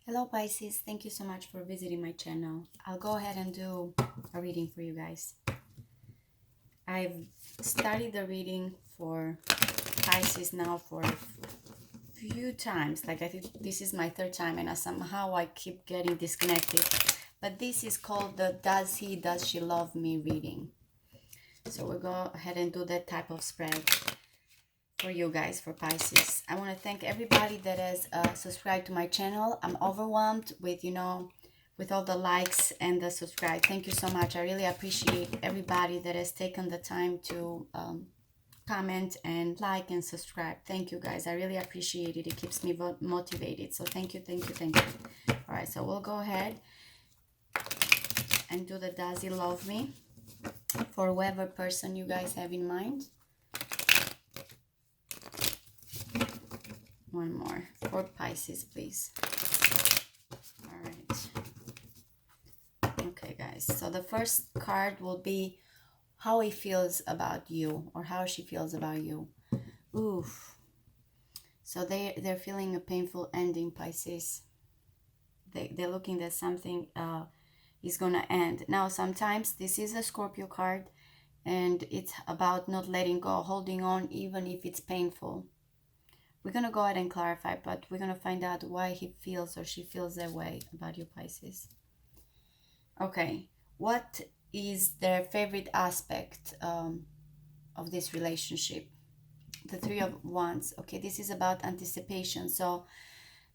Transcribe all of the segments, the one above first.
Hello Pisces, thank you so much for visiting my channel. I'll go ahead and do a reading for you guys. I've started the reading for Pisces now for a few times. Like I think this is my third time and somehow I keep getting disconnected. But this is called the Does He, Does She Love Me reading. So we'll go ahead and do that type of spread for you guys, for Pisces. I want to thank everybody that has subscribed to my channel. I'm overwhelmed with, with all the likes and the subscribe. Thank you so much. I really appreciate everybody that has taken the time to comment and like and subscribe. Thank you guys. I really appreciate it. It keeps me motivated. So thank you, thank you, thank you. All right, so we'll go ahead and do the Does He Love Me for whoever person you guys have in mind. One more for Pisces, please. All right. Okay, guys. So the first card will be how he feels about you, or how she feels about you. Oof. So they're feeling a painful ending, Pisces. They're looking that something is gonna end. Now, sometimes this is a Scorpio card, and it's about not letting go, holding on, even if it's painful. We're going to go ahead and clarify, but we're going to find out why he feels or she feels that way about you, Pisces. Okay, what is their favorite aspect of this relationship? The Three of Wands. Okay, this is about anticipation. So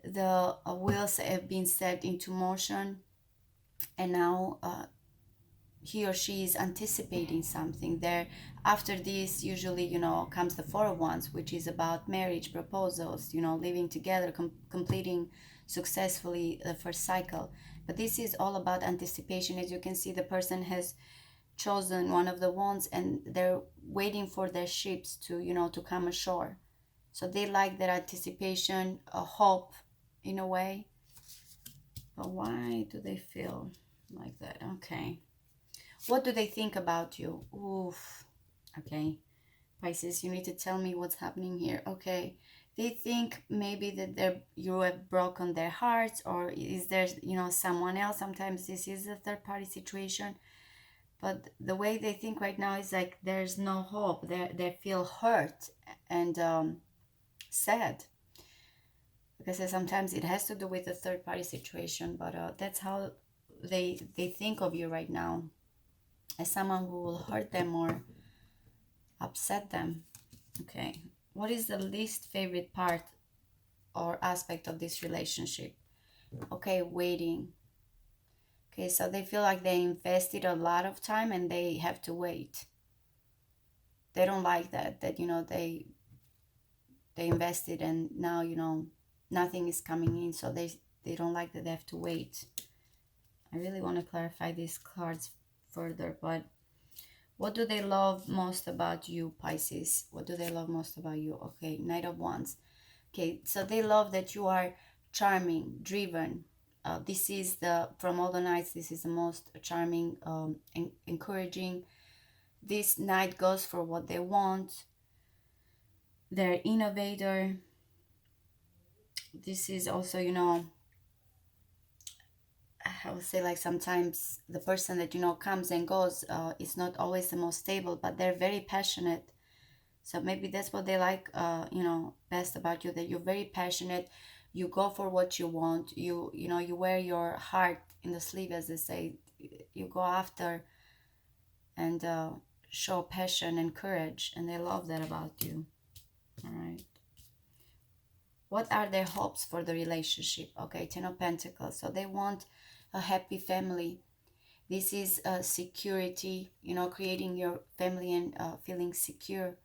the wheels have been set into motion, and now he or she is anticipating something there. After this, usually, comes the Four of Wands, which is about marriage, proposals, living together, completing successfully the first cycle. But this is all about anticipation. As you can see, the person has chosen one of the wands, and they're waiting for their ships to come ashore. So they like that anticipation, a hope in a way. But why do they feel like that? Okay. What do they think about you? Oof. Okay. Pisces, you need to tell me what's happening here. Okay. They think maybe that you have broken their hearts, or is there, someone else? Sometimes this is a third party situation. But the way they think right now is like there's no hope. They feel hurt and sad. Because sometimes it has to do with a third party situation, but that's how they think of you right now, as someone who will hurt them or upset them. Okay, what is the least favorite part or aspect of this relationship? Okay, waiting. Okay, so they feel like they invested a lot of time and they have to wait. They don't like that they invested, and now nothing is coming in, so they don't like that they have to wait. I really want to clarify these cards further, but what do they love most about you, Pisces? What do they love most about you? Okay, Knight of Wands. Okay, so they love that you are charming, driven. This is from all the knights, this is the most charming, encouraging. This knight goes for what they want. They're innovator. This is also, I would say, like, sometimes the person that comes and goes is not always the most stable, but they're very passionate. So maybe that's what they like best about you, that you're very passionate. You go for what you want. You wear your heart in the sleeve, as they say. You go after and show passion and courage, and they love that about you. All right. What are their hopes for the relationship? Okay, Ten of Pentacles. So they want a happy family. This is security, creating your family and feeling secure.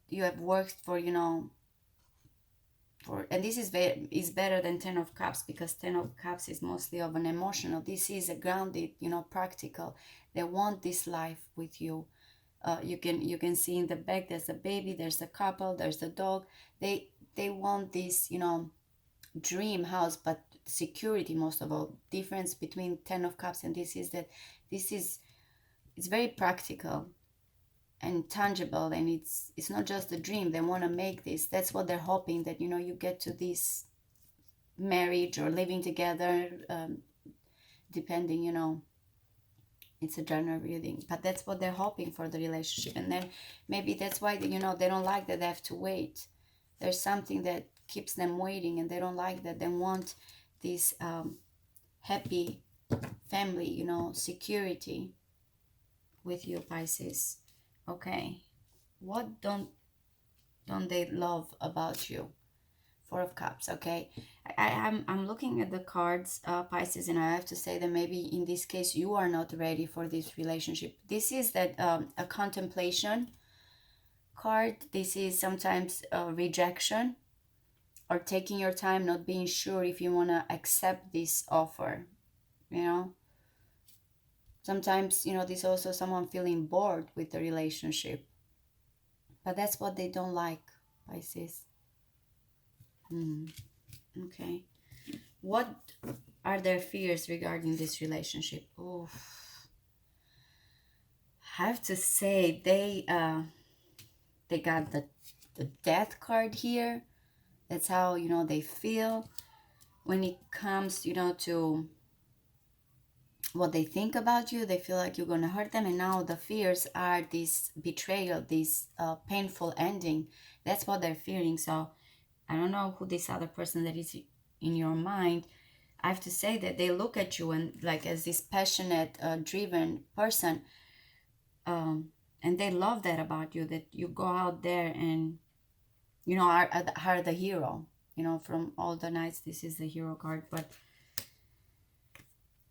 You have worked for, and this is better than Ten of Cups, because Ten of Cups is mostly of an emotional. This is a grounded, practical. They want this life with you. You can see in the back there's a baby, there's the couple, there's the dog. They want this, dream house, but security most of all. Difference between Ten of Cups and this is that it's very practical and tangible, and it's not just a dream. They want to make this. That's what they're hoping, that you get to this marriage or living together, depending, it's a general reading, but that's what they're hoping for the relationship. And then maybe that's why, they don't like that they have to wait. There's something that keeps them waiting, and they don't like that. They want this happy family, security with you, Pisces. Okay, what don't they love about you? Four of Cups. Okay, I'm looking at the cards, Pisces, and I have to say that maybe in this case you are not ready for this relationship. This is that a contemplation card. This is sometimes rejection, or taking your time, not being sure if you want to accept this offer. You know, sometimes, this also someone feeling bored with the relationship, but that's what they don't like, Pisces. Okay, what are their fears regarding this relationship? Oh, I have to say they got the death card here. That's how, they feel when it comes, to what they think about you. They feel like you're going to hurt them, and now the fears are this betrayal, this painful ending. That's what they're fearing. So I don't know who this other person that is in your mind. I have to say that they look at you and like as this passionate, driven person, and they love that about you, that you go out there and are the hero. From all the nights, this is the hero card, but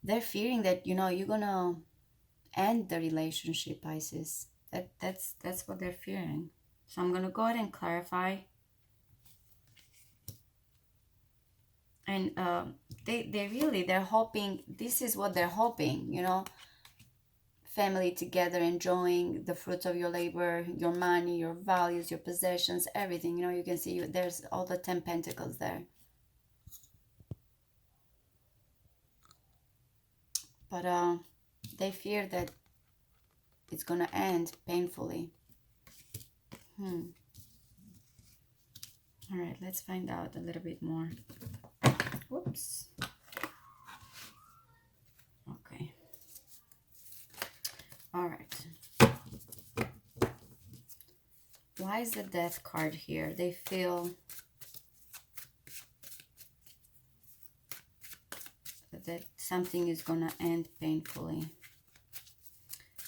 they're fearing that you're gonna end the relationship, Pisces. That's what they're fearing. So I'm gonna go ahead and clarify. And they're hoping, this is what they're hoping, family together, enjoying the fruits of your labor, your money, your values, your possessions, everything. You can see there's all the 10 pentacles there. But they fear that it's gonna end painfully. All right, let's find out a little bit more. Whoops. Okay. All right. Why is the death card here? They feel that something is gonna end painfully.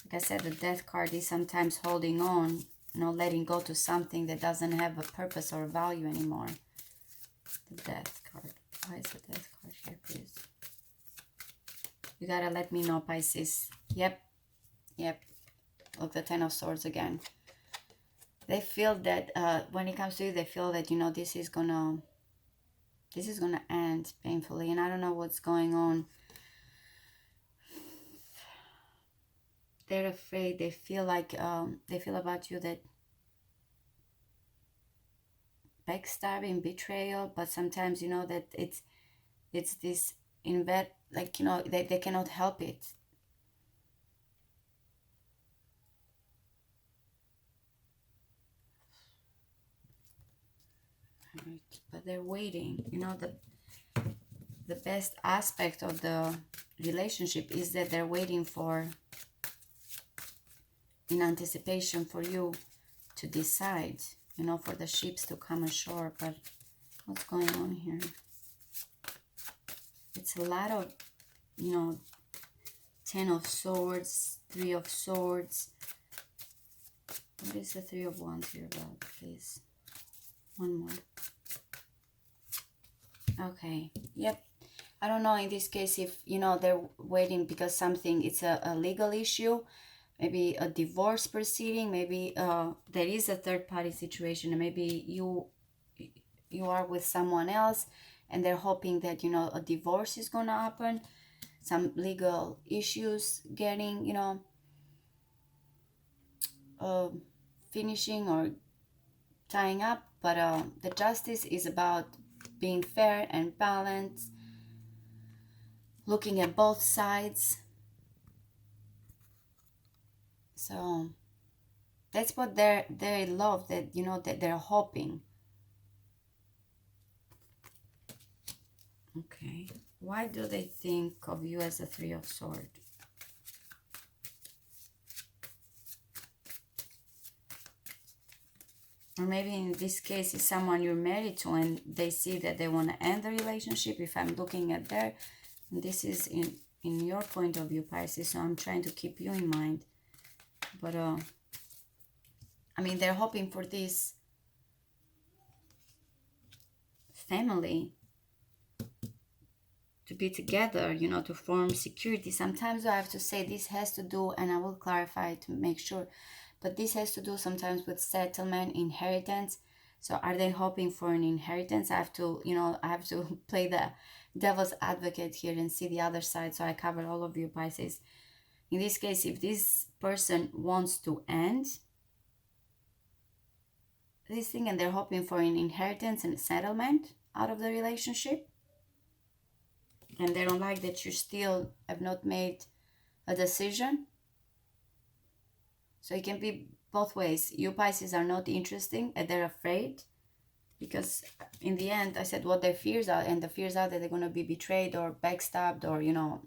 Like I said, the death card is sometimes holding on, letting go to something that doesn't have a purpose or value anymore. The death card. Why is the death card here, please? You gotta let me know, Pisces. Yep. Look, the 10 of Swords again. They feel that when it comes to you, they feel that, this is gonna end painfully. And I don't know what's going on. They're afraid. They feel like, they feel about you that backstabbing, betrayal, but sometimes, that it's this like, they cannot help it. Right. But they're waiting. The best aspect of the relationship is that they're waiting for, in anticipation for you to decide, for the ships to come ashore. But what's going on here? It's a lot of, 10 of Swords, 3 of Swords. What is the 3 of Wands here about, please? One more. Okay. Yep. I don't know in this case if, they're waiting because something, it's a legal issue, maybe a divorce proceeding, maybe there is a third-party situation, and maybe you are with someone else, and they're hoping that, a divorce is going to happen, some legal issues getting, finishing or tying up. But the justice is about being fair and balanced, looking at both sides. So that's what they love, that that they're hoping. Okay. Why do they think of you as a Three of Swords? Or maybe in this case, it's someone you're married to and they see that they want to end the relationship. If I'm looking at there, this is in your point of view, Pisces, so I'm trying to keep you in mind. But, I mean, they're hoping for this family to be together, you know, to form security. Sometimes I have to say this has to do, and I will clarify to make sure, but this has to do sometimes with settlement, inheritance. So are they hoping for an inheritance? I have to, you know, I have to play the devil's advocate here and see the other side. So I cover all of you, Pisces. In this case, if this person wants to end this thing and they're hoping for an inheritance and settlement out of the relationship, and they don't like that you still have not made a decision. So it can be both ways. You Pisces are not interesting and they're afraid, because in the end, I said what their fears are, and the fears are that they're going to be betrayed or backstabbed, or, you know,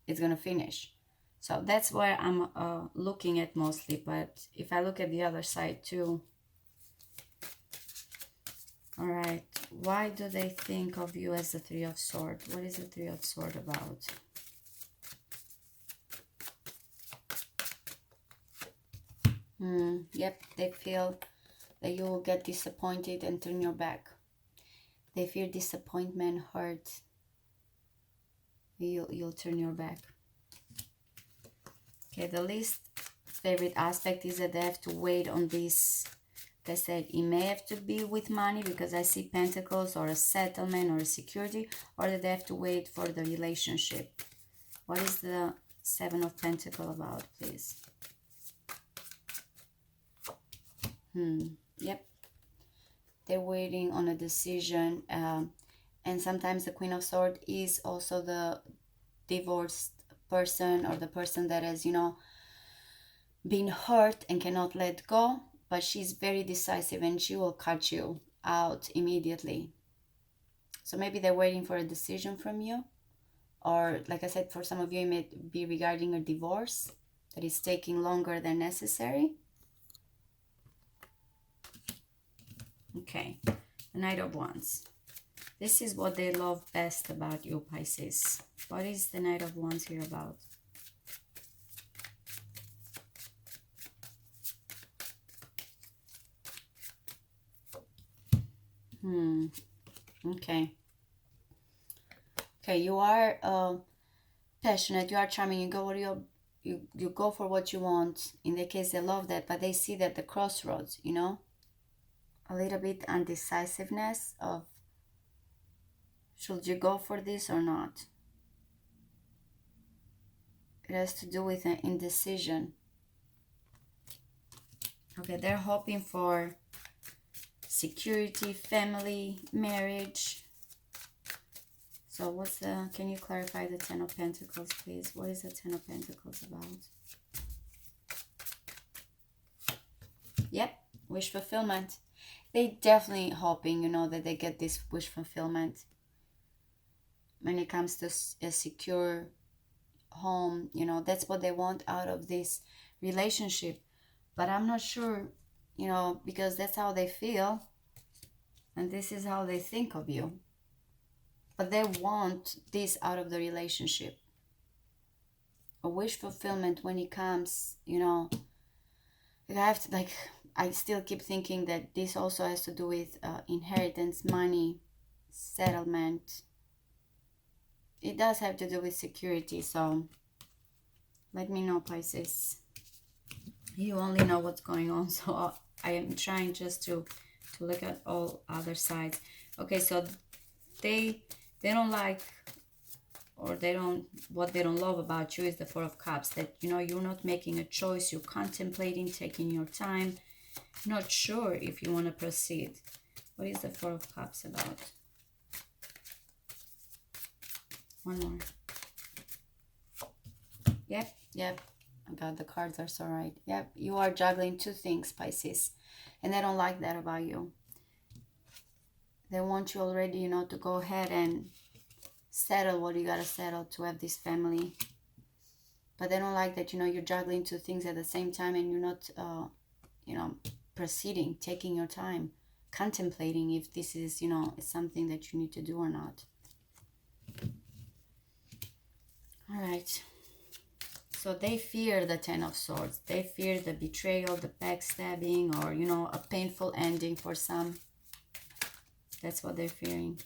it's going to finish. So that's where I'm looking at mostly. But if I look at the other side too, all right, why do they think of you as the Three of Swords? What is the Three of Swords about? Yep, they feel that you will get disappointed and turn your back. They fear disappointment, hurt. You'll turn your back. Okay, the least favorite aspect is that they have to wait on this. Like I said, it may have to be with money, because I see pentacles or a settlement or a security, or that they have to wait for the relationship. What is the Seven of Pentacles about, please? Yep. They're waiting on a decision. And sometimes the Queen of Swords is also the divorced person, or the person that has, you know, been hurt and cannot let go. But she's very decisive and she will cut you out immediately. So maybe they're waiting for a decision from you. Or, like I said, for some of you, it may be regarding a divorce that is taking longer than necessary. Okay, the Knight of Wands. This is what they love best about you, Pisces. What is the Knight of Wands here about? Okay. Okay, you are passionate, you are charming, you go for what you want. In their case, they love that, but they see that the crossroads, you know, a little bit undecisiveness of should you go for this or not. It has to do with an indecision. Okay, they're hoping for security, family, marriage. So what's the, can you clarify the Ten of Pentacles, please? What is the Ten of Pentacles about? Yep, wish fulfillment. They definitely hoping, you know, that they get this wish fulfillment. When it comes to a secure home, you know, that's what they want out of this relationship. But I'm not sure, you know, because that's how they feel. And this is how they think of you. But they want this out of the relationship. A wish fulfillment when it comes, you know, I have to, like, I still keep thinking that this also has to do with inheritance, money, settlement. It does have to do with security. So let me know, Pisces. You only know what's going on. So I am trying just to look at all other sides. Okay, so they don't like, or what they don't love about you is the Four of Cups. That, you know, you're not making a choice. You're contemplating, taking your time, not sure if you want to proceed. What is the Four of Cups about? One more. Yep. Oh God, the cards are so right. Yep, you are juggling two things, Pisces. And they don't like that about you. They want you already, you know, to go ahead and settle what you gotta settle to have this family. But they don't like that, you know, you're juggling two things at the same time and you're not, you know, proceeding, taking your time, contemplating if this is, you know, something that you need to do or not. All right. So they fear the Ten of Swords. They fear the betrayal, the backstabbing, or, you know, a painful ending for some. That's what they're fearing.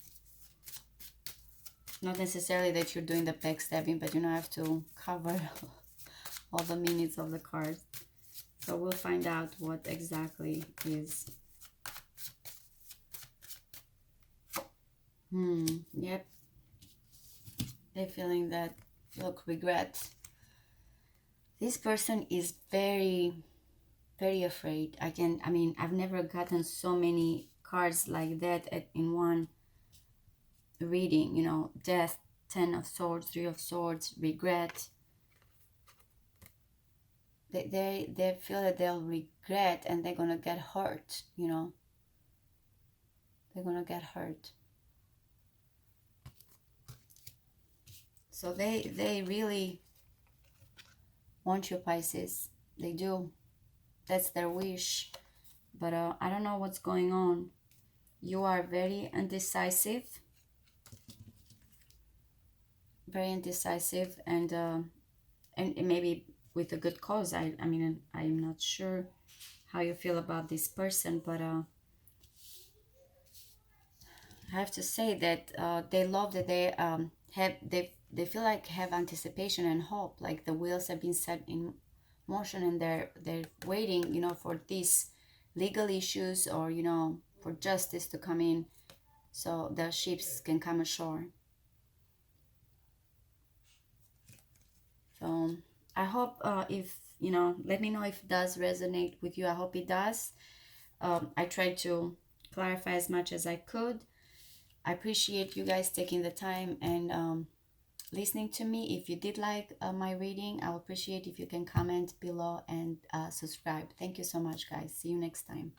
Not necessarily that you're doing the backstabbing, but you know, I have to cover all the meanings of the cards. So we'll find out what exactly is. Yep. They're feeling that, look, regret. This person is very, very afraid. I mean, I've never gotten so many cards like that in one reading, you know, death, Ten of Swords, Three of Swords, regret. They feel that they'll regret and they're gonna get hurt, you know. They're gonna get hurt. So they really want you, Pisces. They do. That's their wish. But I don't know what's going on. You are very indecisive. Very indecisive, and maybe with a good cause. I mean, I'm not sure how you feel about this person, but I have to say that they love that they feel like have anticipation and hope, like the wheels have been set in motion, and they're waiting, you know, for these legal issues, or, you know, for justice to come in so the ships can come ashore. So I hope, if, you know, let me know if it does resonate with you. I hope it does. I tried to clarify as much as I could. I appreciate you guys taking the time and listening to me. If you did like my reading, I'll appreciate if you can comment below and subscribe. Thank you so much, guys. See you next time.